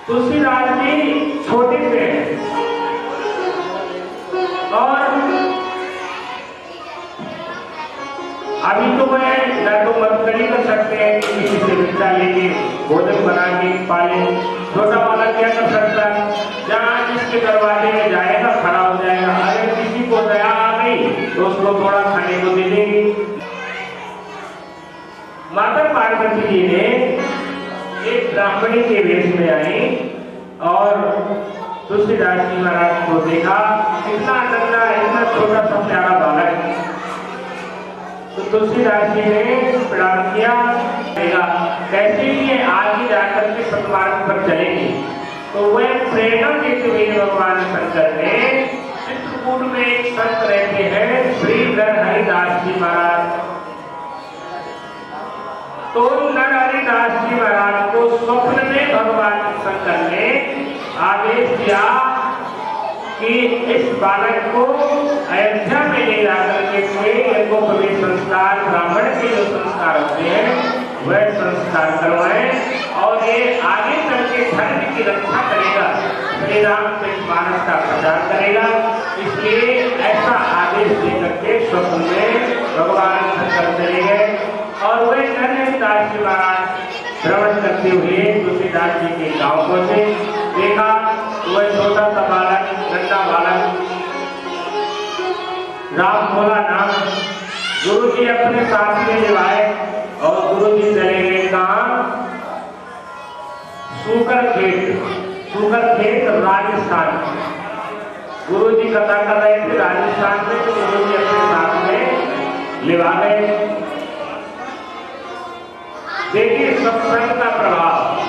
तुलसीदास जी छोटे से हैं और अभी तो मैं न तो मस्करी कर सकते हैं कि किसी से भिक्षा लेके भोजन बना के पाले। छोटा वाला क्या कर सकता है, जहाँ जिसके दरवाजे में जाएगा खड़ा हो जाएगा, अगर किसी को दया आ गई तो उसको थोड़ा खाने को दे देगी। माता पार्वती जी ने एक ब्राह्मणी के वेश में आई और तुलसीदास जी महाराज को देखा, इतना नन्हा इतना छोटा सा प्यारा बालक। तो तुलसीदास जी ने प्रणाम किया, कैसे ये आगे जाकर के सत्मार्ग पर चलेगी। तो वह प्रेरणा देते हुए भगवान शंकर ने चित्रकूट में एक संत रहते हैं श्री नर हरिदास जी महाराज। तो नर हरिदास जी महाराज को स्वप्न में भगवान शंकर ने आदेश दिया कि इस बालक को अयोध्या में ले जाकर के इनको प्रवेश संस्कार, ब्राह्मण के जो संस्कार होते हैं वह संस्कार करवाएं और ये आगे चल के धर्म की रक्षा करेगा, श्री रामचरित मानस का प्रचार करेगा। इसलिए ऐसा आदेश देकर के स्वप्न में भगवान शंकर चले गए और वे नरहरिदास जी महाराज भ्रमण करते हुए तुलसीदास जी के गांव पहुंचे। देखा वह छोटा सा बालक, नन्हा बालक, राम भोला नाम गुरु जी अपने साथ में लिवाए और गुरु जी चले गए कहाँ, सूकर खेत राजस्थान। गुरु जी कथा कर रहे थे राजस्थान में, तो गुरु जी अपने साथ में लिवा गए। देखिए सत्संग का प्रभाव।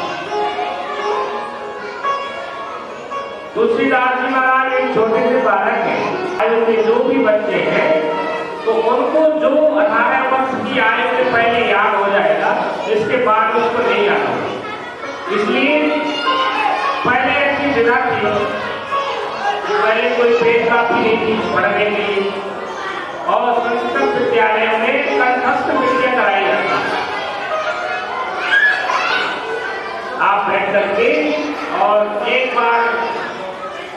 तुलसीदास जी महाराज एक छोटे से बालक हैं, आयु के जो भी बच्चे हैं तो उनको जो 18 वर्ष की आयु से पहले याद हो जाएगा, इसके बाद उसको नहीं याद होगा। इसलिए पहले ऐसी जगह थी, पहले कोई पेट काफी नहीं थी पढ़ने के लिए और संस्कृत विद्यालय में कंठस्थ विद्या कराई जाती। आप बैठ करके और एक बार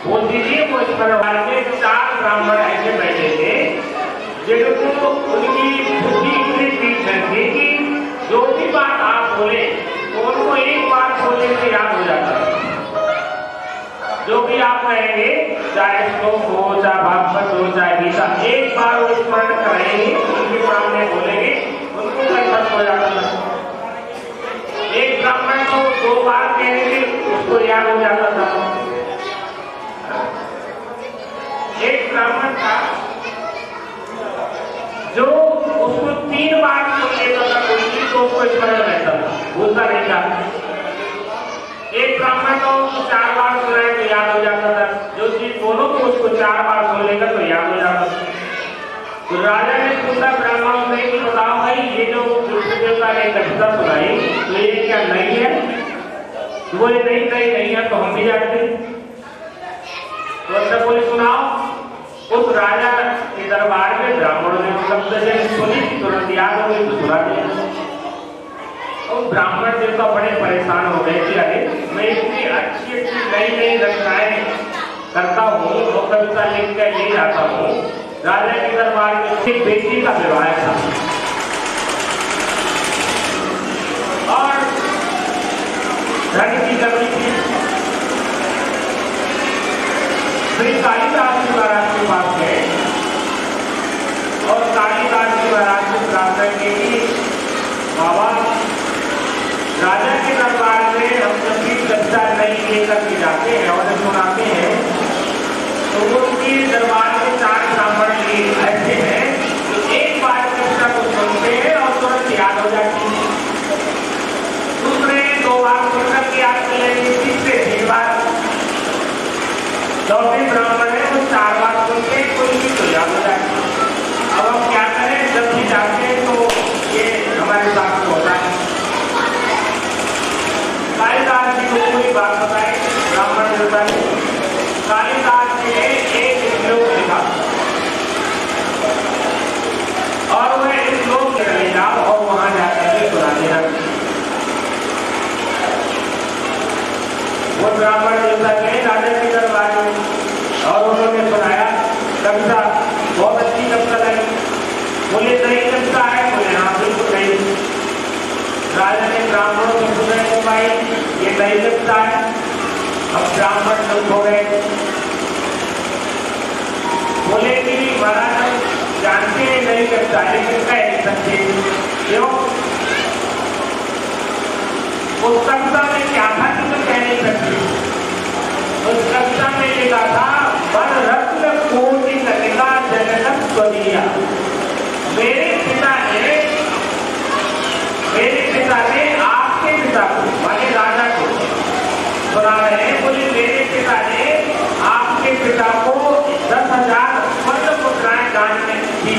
बोल दीजिए, वो इस परिवार के 4 ब्राह्मण ऐसे बैठे थे जिनको उनकी बुद्धि इतनी तीक्ष्ण थी कि जो भी बात आप बोले तो उनको एक बार बोलने से याद हो जाता है। जो भी आप कहेंगे, चाहे श्लोक हो, चाहे भागवत हो, चाहे गीता, एक बार वो स्मरण करेंगे, उनके सामने बोलेंगे, उनको कंठस्थ हो जाता है। एक ब्राह्मण को 2 बार कहेंगे, उसको याद हो जाता था। एक ब्राह्मण था जो उसको 3 बार सुन लेता था कोई चीज, तो उसको स्मरण रहता था, भूलता नहीं था। एक ब्राह्मण को 4 बार सुनाए तो याद हो जाता था, जो चीज बोलो तो उसको 4 बार सुन लेगा तो याद हो जाता था। तो राजा ने पूछा ब्राह्मण से कि बताओ भाई, ये जो देवता ने कविता सुनाई तो ये क्या नहीं है? तो बोले नहीं है, तो हम भी जानते। तो अच्छा बोले सुनाओ। उस राजा के दरबार में ब्राह्मणों ने शब्द सुनी, तुरंत याद हो गई तो सुना दिया। और ब्राह्मण देवता बड़े परेशान हो गए कि अरे मैं इतनी अच्छी नई रचनाएं करता हूँ और कविता लिख कर ले जाता हूँ। राजा के दरबार में एक बेटी का विवाह था और धन की कमी थी। श्री कालिदास जी महाराज के पास गए और कालिदास जी महाराज से प्रार्थना की कि बाबा, राजा के दरबार में हम जब भी कविता नहीं लेकर के जाते हैं और सुनाते हैं तो उनके दरबार में 4 ब्राह्मण ऐसे हैं जो एक बार कविता को सुनते हैं और तुरंत याद हो जाती है, दूसरे 2 बार सुनकर के याद कर लेंगे, तीसरे 3 बार, चौथे ब्राह्मण है वो 4 बार सुनते कोई भी तो याद हो जाती है। अब हम क्या करें, जब भी जाते हैं तो ये हमारे साथ होता है। कालिदास जी को पूरी बात बताई ब्राह्मण देवता ने। कालिदास जी ने एक श्लोक लिखा और वह श्लोक ले जाओ और वहां जाकर के सुना देना। वो ब्राह्मण देवता गए राजा के दरबार में और उन्होंने सुनाया कविता, बहुत अच्छी कविता लगी। बोले नई कविता है? बोले हाँ बिल्कुल नहीं। राजा ने ब्राह्मणों से सुने को भाई ये नई कविता है। अब ब्राह्मण चुप हो गए। बोले कि महाराज हम जानते हैं नहीं कविता है लेकिन कह नहीं सकते। क्यों? उस कविता में क्या था कि मैं कह नहीं सकती? उस कविता में लिखा था वन रत्न कोटि कनिका जनक स्वरिया। मेरे पिता ने आपके पिता को माने राजा को सुना रहे हैं। बोले मेरे पिता ने आपके पिता को 10,000 स्वर्ण मुद्राएं दान में दी।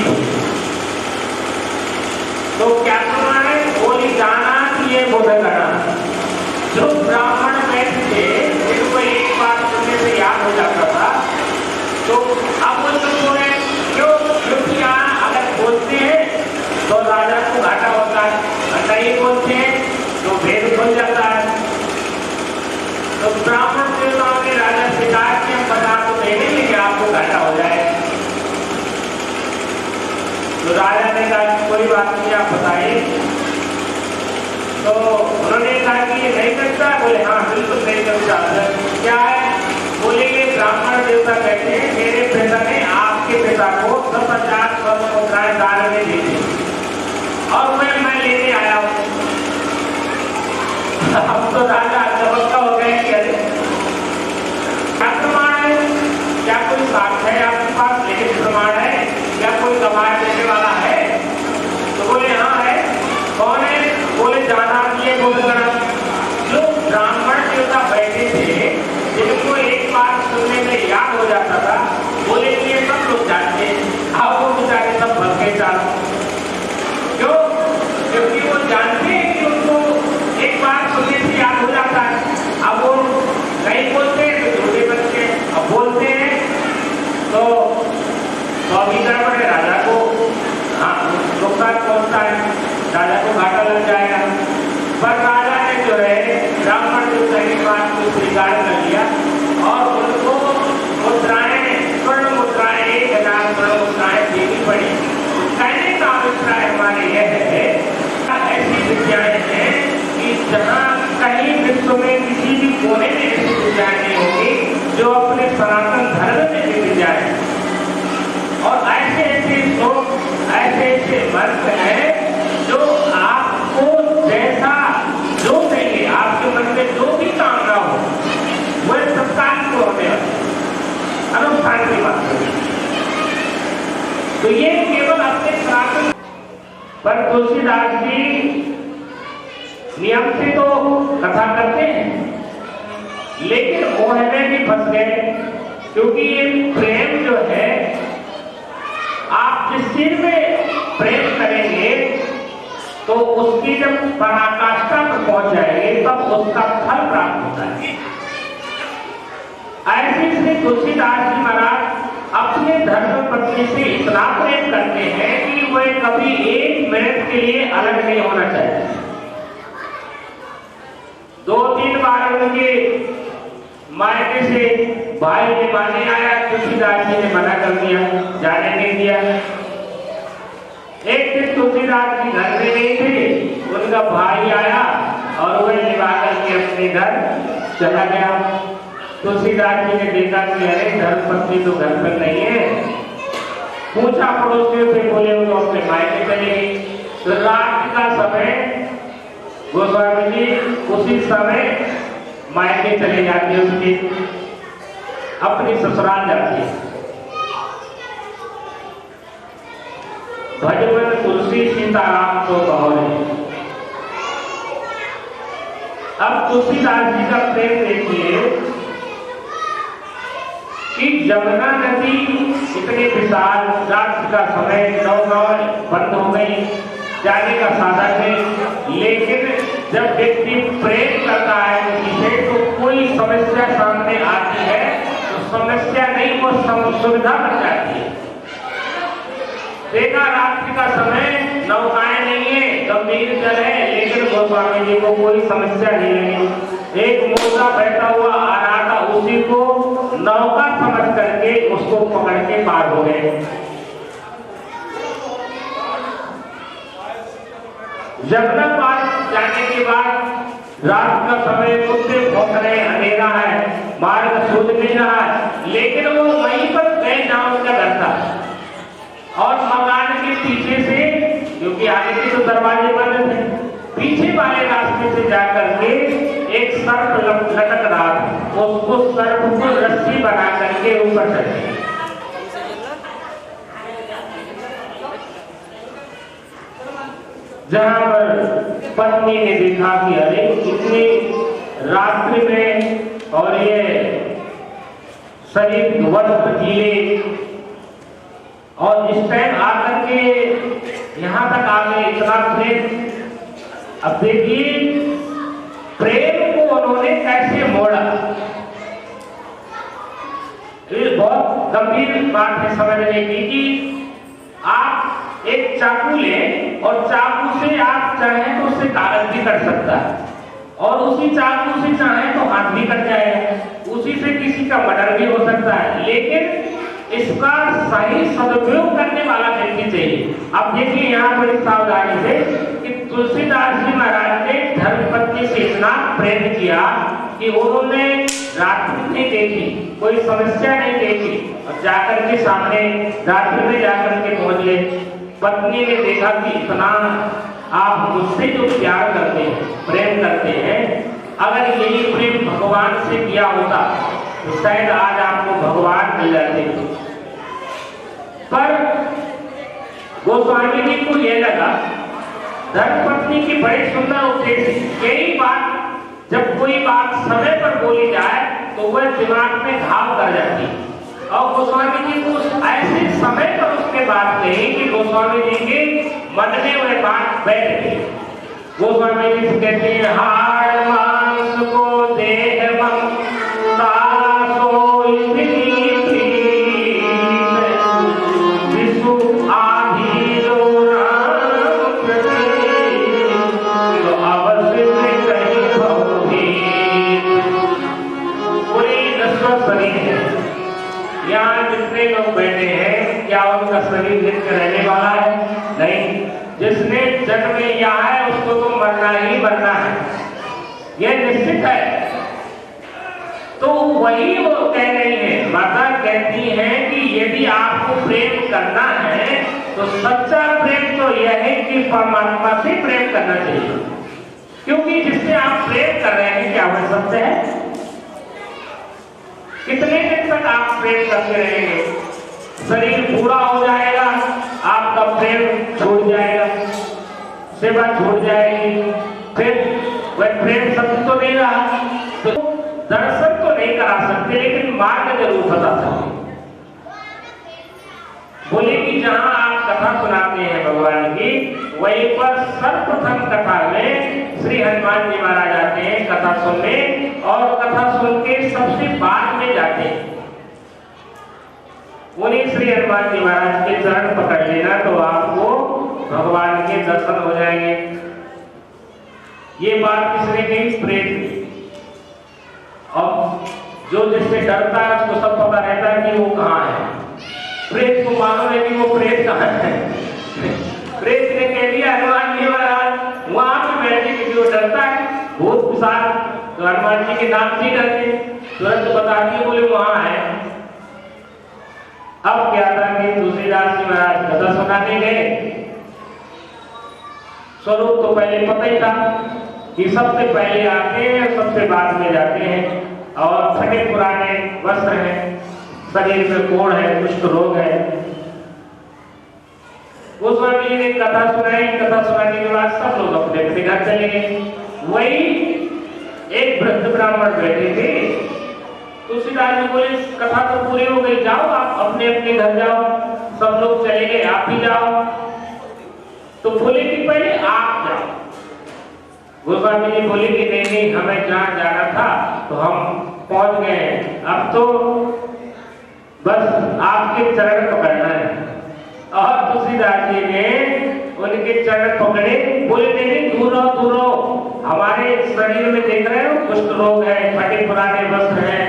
तो क्या सुना है? बोली जाना कि ये बोध करना। जो ब्राह्मण बैठे थे जिनको एक बार सुनने से याद हो जाता था तो अब वो चुप हो गए। क्यों? क्योंकि यहाँ अगर बोलते हैं तो राजा को घाटा होता है, नहीं बोलते हैं तो भेद खुल जाता है। तो ब्राह्मण देवताओं ने राजा से कहा कि हम बता तो देंगे लेकिन आपको घाटा हो जाए। तो राजा ने कहा कि कोई बात नहीं, आप बताइए। तो उन्होंने कहा कि ये नहीं करता? बोले हाँ बिल्कुल नहीं करता। क्या है? बोले ये ब्राह्मण देवता कहते हैं मेरे पिता ने आपके पिता को 10,000 स्वर्ण मुद्राएं दान में दी थी और मैं लेने आया हूँ। अब तो राजा चमत्का हो गए कि अरे क्या प्रमाण है? क्या कोई साक्ष्य है आपके पास? लिखित प्रमाण है? क्या कोई गवाह देने वाला है? तो बोले हाँ है। कौन है? बोले जाना ये बोध करा। जो ब्राह्मण देवता बैठे थे जिनको एक बार सुनने में याद हो जाता था, बोले कि ये सब लोग जानते हैं। अब वो बेचारे सब भर के चाल। क्यों? क्योंकि वो जानते हैं कि उनको एक बार सुनने से याद हो जाता है। अब वो नहीं बोलते तो झूठे बनते हैं, अब बोलते हैं तो अभी गड़बड़ है। राजा को हाँ नुकसान पहुंचता है, राजा को घाटा लग जाएगा। पर राजा ने जो है ब्राह्मण देवता की बात को स्वीकार कर लिया और उनको मुद्राएं, स्वर्ण मुद्राएं 1,000 स्वर्ण मुद्राएं देनी पड़ी। कहने का अभिप्राय हमारे यह है ऐसी विद्याएं हैं कि जहाँ कहीं विश्व में किसी भी कोने में ऐसी विद्याएं नहीं होंगी जो अपने सनातन धर्म में भी विद्याएं। और ऐसे ऐसे लोग, ऐसे ऐसे वर्ग हैं जो आपको जैसा जो चाहिए, आपके मन में जो भी कामना हो वह सत्कार को होने अनुष्ठान की बात करें। तो ये केवल अपने सनातन पर तुलसीदास जी नियम से तो कथा करते हैं लेकिन मोह में भी फंस गए। क्योंकि ये प्रेम जो है आप जिस चीज में प्रेम करेंगे तो उसकी जब पराकाष्ठा में पहुंच जाएंगे तब उसका फल प्राप्त होता है। ऐसे श्री तुलसीदास जी महाराज अपने धर्म पत्नी से इतना प्रेम करते हैं कि वह कभी 1 मिनट के लिए अलग नहीं होना चाहिए। 2-3 बार उनके मायके से भाई के माने आया, तुलसीदास जी ने मना कर दिया, जाने नहीं दिया। एक दिन तुलसीदास जी घर में नहीं थे, उनका भाई आया और वह निभा करके अपने घर चला गया। तुलसीदास जी ने देखा कि अरे धर्मपत्नी तो घर पर नहीं है। पूछा पड़ोसियों से, बोले वो तो अपने मायके चले गई। तो रात का समय गोस्वामी जी उसी समय मायके चले जाते, उसके अपनी ससुराल जाती है। भजन तुलसी सीताराम को कहोरे। अब तुलसीदास जी का प्रेम देखिए कि जमुना नदी इतने विशाल, रात का समय, नौकाएं बंद हो गई, जाने का साधन नहीं। लेकिन जब व्यक्ति प्रेम करता है किसी से तो कोई समस्या सामने आती है तो समस्या नहीं, वो सुविधा बन जाती है। देखा रात्रि का समय, नौकाएं नहीं है, गंभीर जल है, लेकिन गोस्वामी जी को कोई समस्या नहीं है। एक मोटा बैठा हुआ आ रहा था, उसी को नौका समझ करके उसको पकड़ के पार हो गए। यमुना पार जाने के बाद रात का समय, कुत्ते भौंक रहे, अंधेरा है, मार्ग सूझ नहीं रहा है, लेकिन वो वहीं पर गए जहां उसका घर था और मकान के पीछे से, क्योंकि आगे के तो दरवाजे बंद थे, पीछे वाले रास्ते से जाकर के एक सर्प लटक रहा था, उसको सर्प को रस्सी बना करके ऊपर चढ़े। जहां पर पत्नी ने देखा कि अरे इतनी रात्रि में और ये शरीर वस्त्र गीले और इस टाइम आकर के यहां तक आ गए, इतना प्रेम। अब देखिए प्रेम को उन्होंने कैसे मोड़ा। ये बहुत गंभीर बात है समझने की कि आप एक चाकू लें और चाकू से आप चाहें तो उससे कागज भी कट सकता है, और उसी चाकू से चाहें तो हाथ भी कट जाएगा, उसी से किसी का मर्डर भी हो सकता है, लेकिन इसका सही सदुपयोग करने वाला व्यक्ति चाहिए। अब देखिए यहाँ पर सावधानी से कि तुलसीदास जी महाराज ने धर्मपत्नी से इतना प्रेम किया कि उन्होंने रात्रि नहीं देखी, कोई समस्या नहीं देखी, और जाकर के सामने रात्रि में जाकर के पहुंच गए। पत्नी ने देखा कि इतना आप मुझसे जो प्यार करते हैं, प्रेम करते हैं, अगर यही प्रेम भगवान से किया होता तो शायद आज आपको भगवान मिल जाते। पर गोस्वामी जी को यह लगा धर्मपत्नी की बड़ी सुंदर उपदेश, यही बात जब कोई बात समय पर बोली जाए तो वह दिमाग में घाव कर जाती, और गोस्वामी जी को ऐसे समय पर उसके बात कही कि गोस्वामी जी के मन में वह बात बैठ गई। गोस्वामी जी कहते हैं, हाड़ मांस को देह शरीर नित्य रहने वाला है? नहीं, जिसने जन्म लिया है उसको तो मरना ही मरना है, यह निश्चित है। तो वही वो कह रही है, माता कहती है कि यदि आपको प्रेम करना है तो सच्चा प्रेम तो यह है कि परमात्मा से प्रेम करना चाहिए, क्योंकि जिससे आप प्रेम कर रहे हैं क्या वह सत्य है? कितने दिन तक आप प्रेम करते रहेंगे? शरीर पूरा हो जाएगा, आपका प्रेम छूट जाएगा, सेवा छूट जाएगी, फिर वह प्रेम सत्य तो नहीं रहा, तो दर्शन तो नहीं करा सकते, लेकिन मार्ग जरूर बता सकते। बोले कि जहां आप कथा सुनाते हैं भगवान की, वहीं पर सर्वप्रथम कथा में श्री हनुमान जी महाराज आते हैं कथा सुनने, और कथा सुन के सबसे बाद में जाते हैं। उन्हीं श्री हनुमान जी महाराज के चरण पकड़ लेना तो आपको भगवान के दर्शन हो जाएंगे। ये बात किसने कही? प्रेत की। अब जो जिससे डरता है उसको सब पता रहता है कि वो कहाँ है। प्रेत को मालूम है कि वो प्रेत कहाँ है। प्रेत ने कह दिया हनुमान जी महाराज वहां पे बैठे, क्योंकि वो डरता है भूत पिशाच, तो हनुमान जी के नाम से डरते, तुरंत बता दिए, बोले वहां है। अब क्या था कि तुलसीदास जी महाराज कथा सुनाने गए, स्वरूप तो पहले पता ही था कि सबसे पहले आते हैं, सबसे बाद में जाते हैं, और फटे पुराने वस्त्र हैं, शरीर में कोढ़ है, कुष्ठ रोग है। गोस्वामी जी ने कथा सुनाई, कथा सुनाने के बाद सब लोग अपने अपने घर चले गए। वही एक वृद्ध ब्राह्मण बैठे थे। तुलसीदास जी बोले कथा तो पूरी हो गई, जाओ आप अपने अपने घर जाओ। सब लोग चले गए, आप भी जाओ। तो बोले कि पहले आप जाओ। गोस्वामी जी बोले कि नहीं नहीं, हमें जहाँ जाना था तो हम पहुंच गए, अब तो बस आपके चरण पकड़ना है। और तुलसीदास जी ने उनके चरण पकड़े, बोले नहीं दूर रहो, हमारे शरीर में देख रहे हो कुष्ठ रोग है, फटे पुराने वस्त्र हैं।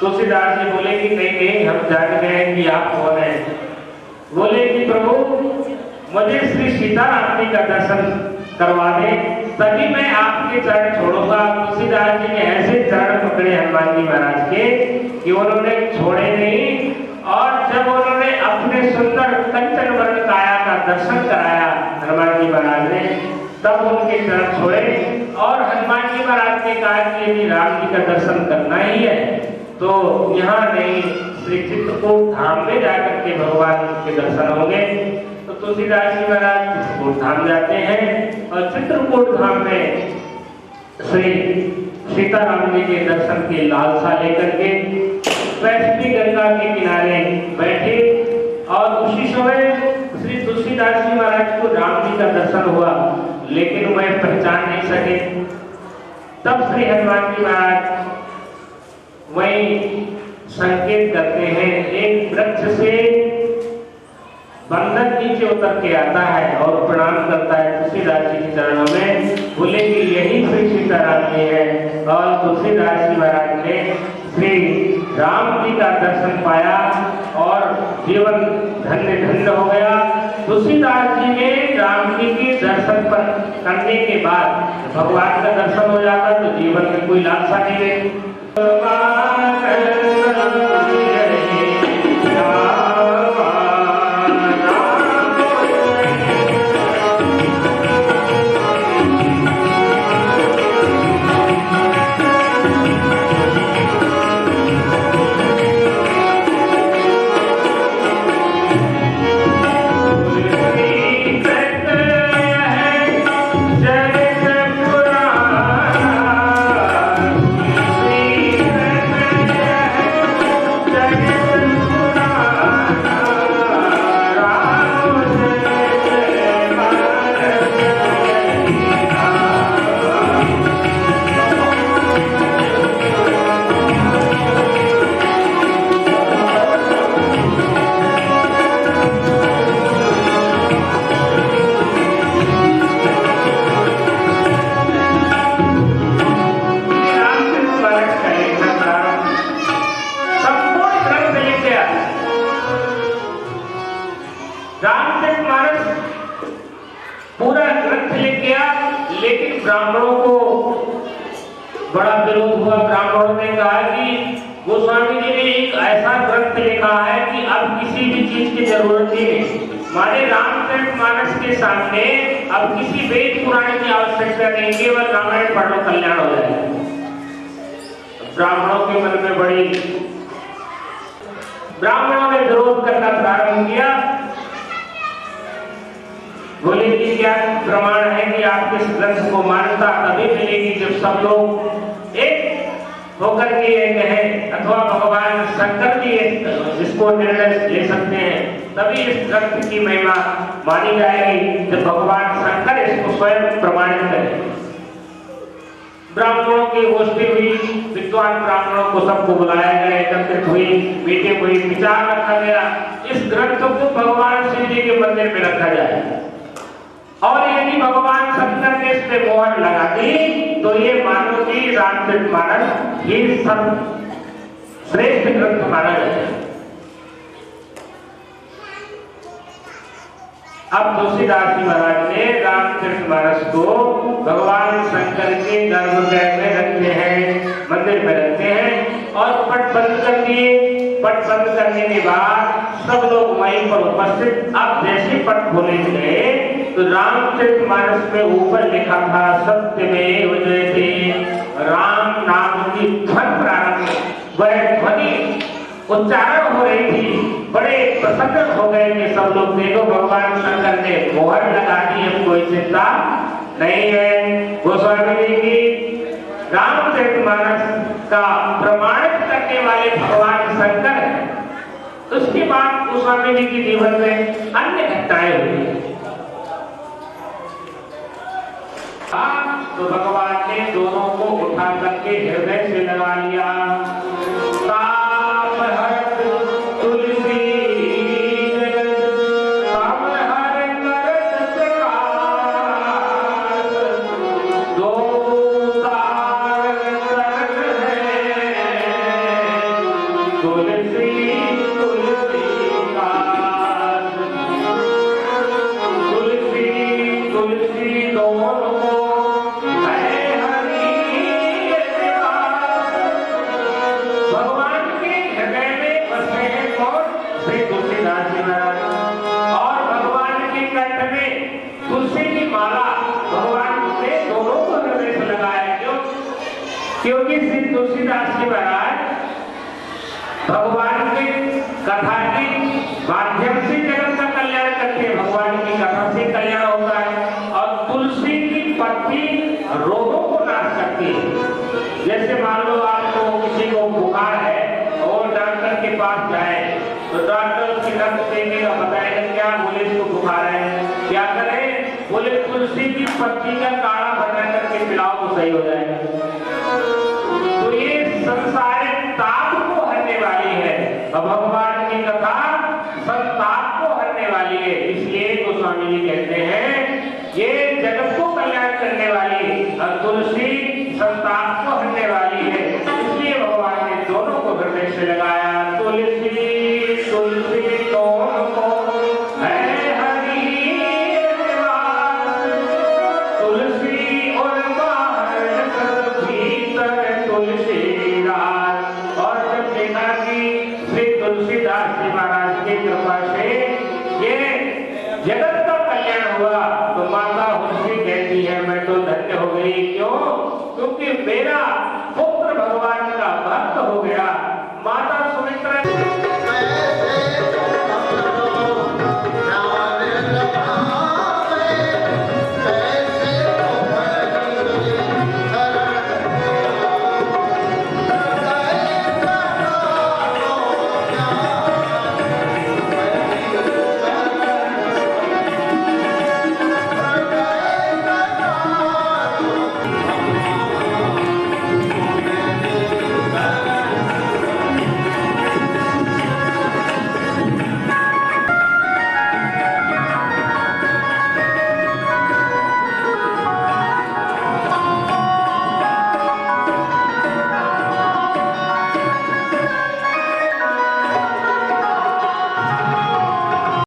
तुलसीदास जी बोले कि नहीं नहीं, हम जान गए कि आप कौन हैं। बोले कि प्रभु मुझे श्री सीताराम जी का दर्शन करवा दे, तभी मैं आपके चरण छोड़ूंगा। तुलसीदास जी ने ऐसे चरण पकड़े हनुमान जी महाराज के कि उन्होंने छोड़े नहीं, और जब उन्होंने अपने सुंदर कंचन वर्ण काया का दर्शन कराया हनुमान जी महाराज ने, तब उनके चरण छोड़े। और हनुमान जी महाराज ने कहा कि यदि राम जी का दर्शन करना ही है तो यहाँ नहीं, श्री चित्रकूट धाम में जाकर के भगवान के दर्शन होंगे। तो तुलसीदास जी महाराज चित्रकूट धाम जाते हैं और चित्रकूट धाम में श्री सीताराम जी के दर्शन की लालसा लेकर के वैष्णवी गंगा के किनारे बैठे। और उसी समय श्री तुलसीदास जी महाराज को राम जी का दर्शन हुआ, लेकिन वह पहचान नहीं सके। तब श्री हनुमान जी महाराज वही संकेत करते हैं, एक वृक्ष से बंधन नीचे उतर के आता है और प्रणाम करता है तुलसीदास जी के चरणों में। बोले कि यही श्री सीताराम जी है। और तुलसीदास जी महाराज ने श्री राम जी का दर्शन पाया और जीवन धन्य धन्य हो गया। तुलसीदास जी ने राम जी के दर्शन पर करने के बाद भगवान का दर्शन हो जाता तो जीवन में कोई लालसा नहीं रहती। ब्राह्मणों को बड़ा विरोध हुआ। ब्राह्मणों ने कहा कि गोस्वामी जी ने एक ऐसा ग्रंथ लिखा है कि अब किसी भी चीज की जरूरत ही नहीं, माने रामचरितमानस के सामने अब किसी वेद पुराण की आवश्यकता नहीं, केवल रामायण पढ़ लो कल्याण हो जाएगा। ब्राह्मणों के मन में बड़ी, ब्राह्मणों ने विरोध करना प्रारंभ किया। बोले कि क्या प्रमाण है कि आपके इस ग्रंथ को मान्यता तभी मिलेगी जब सब लोग एक होकर के ये कहें, अथवा भगवान शंकर जी इसको निर्णय ले सकते हैं, तभी इस ग्रंथ की महिमा मानी जाएगी जब भगवान शंकर इसको स्वयं प्रमाणित करें। ब्राह्मणों की गोष्ठी हुई, विद्वान ब्राह्मणों को सबको बुलाया गया, एकत्रित हुई, मीटिंग हुई, विचार रखा गया इस ग्रंथ को भगवान शिव जी के मंदिर में रखा जाए, और यदि भगवान शंकर ने इस पे मोहर लगा दी तो ये मानो कि रामचरितमानस ये सब श्रेष्ठ ग्रंथ माना जाए। अब तुलसीदास जी महाराज ने रामचरितमानस को भगवान शंकर के गर्भगृह में रखते हैं, मंदिर में रखते हैं, और पट बंद कर दिए। पट बंद करने के बाद सब लोग वहीं पर उपस्थित। अब जैसे पट खोले गए तो रामचरितमानस में ऊपर लिखा था सत्यमेव जयते, राम नाम की ध्वनि प्रारंभ, वह ध्वनि उच्चारण हो रही थी। बड़े प्रसन्न हो गए कि सब लोग, देखो भगवान शंकर ने मोहर लगा दी, अब कोई चिंता नहीं है। गोस्वामी जी की रामचरितमानस का प्रमाणित करने वाले भगवान शंकर है। उसके बाद गोस्वामी जी के जीवन में अन्य घटनाएं हुई। तो भगवान ने दोनों को उठा करके हृदय से लगा लिया। दो क्योंकि श्री तुलसीदास जी महाराज भगवान की कथा के माध्यम से जगत का कल्याण करते हैं। भगवान की कथा से कल्याण होता है और तुलसी की पत्ती रोगों को नाश करती है। जैसे मान लो आपको किसी को बुखार है और डॉक्टर के पास जाए तो डॉक्टर उसकी रक्त देखेगा, बताएगा क्या, बोले इसको बुखार है, क्या करें, बोले तुलसी की पत्ती का काढ़ा बना करके पिलाओ तो सही हो जाएगा। तो ये संसारिक ताप को हरने वाली है और भगवान की कथा संताप को हरने वाली है। इसलिए गोस्वामी जी कहते हैं ये जगत को कल्याण करने वाली और तुलसी संताप को हरने वाली है। इसलिए भगवान ने दोनों को हृदय से लगाया। तुलसी तुलसी दोनों को है हरि निवास, तुलसी और बाहर सब भीतर तुलसी राज। और जब देखा कि श्री तुलसीदास जी महाराज की कृपा से ये जगत का कल्याण हुआ तो माता तुलसी कहती है मैं तो धन्य हो गई। क्यों? क्योंकि मेरा पुत्र भगवान का भक्त हो गया। माता सुमित्रा